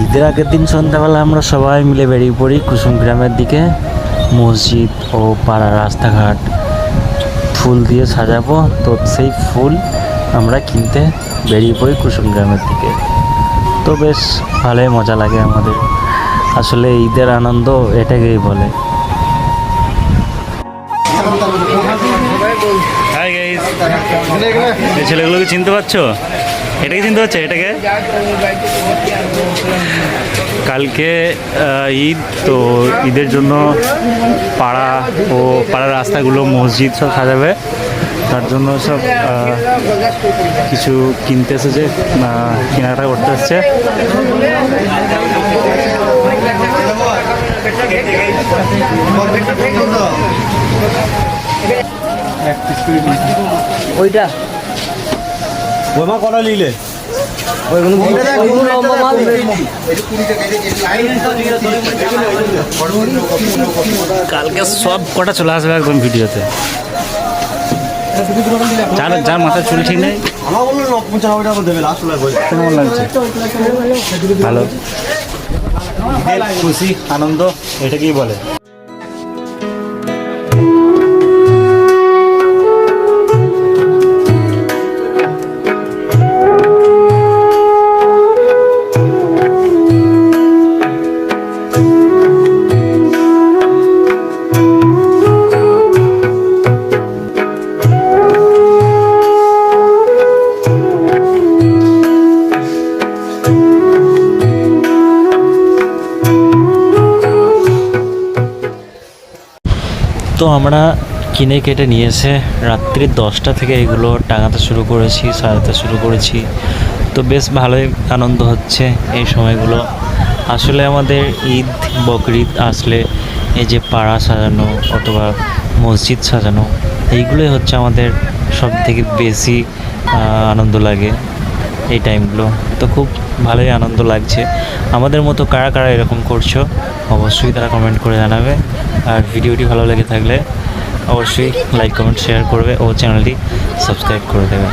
ঈদের আগের দিন সন্ধ্যাবেলা আমরা সবাই মিলে বেরিয়ে পড়ি কুসুম গ্রামের দিকে। মসজিদ ও পাড়ার রাস্তাঘাট ফুল দিয়ে সাজাবো, তো সেই ফুল আমরা কিনতে বেরিয়ে পড়ি কুসুম গ্রামের দিকে। তো বেশ ভালোই মজা লাগে আমাদের, আসলে ঈদের আনন্দ এটাকেই বলে। হাই গাইস, এই ছেলেগুলোকে চিনতে পারছো? এটাকে চিনতে পারছো? এটাকে কালকে ঈদ, তো ঈদের জন্য পাড়া ও পাড়ার রাস্তাগুলো মসজিদ সব সাজাবে, তার জন্য সব কিছু কিনতে এসেছে, কেনাকাটা করতে এসছে। ওইটা ওইমা কটা নিলে কালকে সব কটা চলে আসবে একদম ভিডিওতে। যার মাথার চুল ঠিক নেই, আমার বললো 95 টাকা দেবে লাস্ট কেমন লাগছে? ভালো, খুশি আনন্দ এটাকেই বলে। তো আমরা কিনে কেটে নিয়ে এসে রাত্রি 10টা থেকে এগুলো টাঙাতে শুরু করেছি, সাজাতে শুরু করেছি। তো বেশ ভালোই আনন্দ হচ্ছে এই সময়গুলো। আসলে আমাদের ঈদ বকরিদ আসলে এই যে পাড়া সাজানো অথবা মসজিদ সাজানো, এইগুলোই হচ্ছে আমাদের সব থেকে বেশি আনন্দ লাগে এই টাইমগুলো। তো খুব ভালোই আনন্দ লাগছে। আমাদের মতো কারা কারা এরকম করছো অবশ্যই তারা কমেন্ট করে জানাবে। আর ভিডিওটি ভালো লেগে থাকলে অবশ্যই লাইক কমেন্ট শেয়ার করবে ও চ্যানেলটি সাবস্ক্রাইব করে দেবে।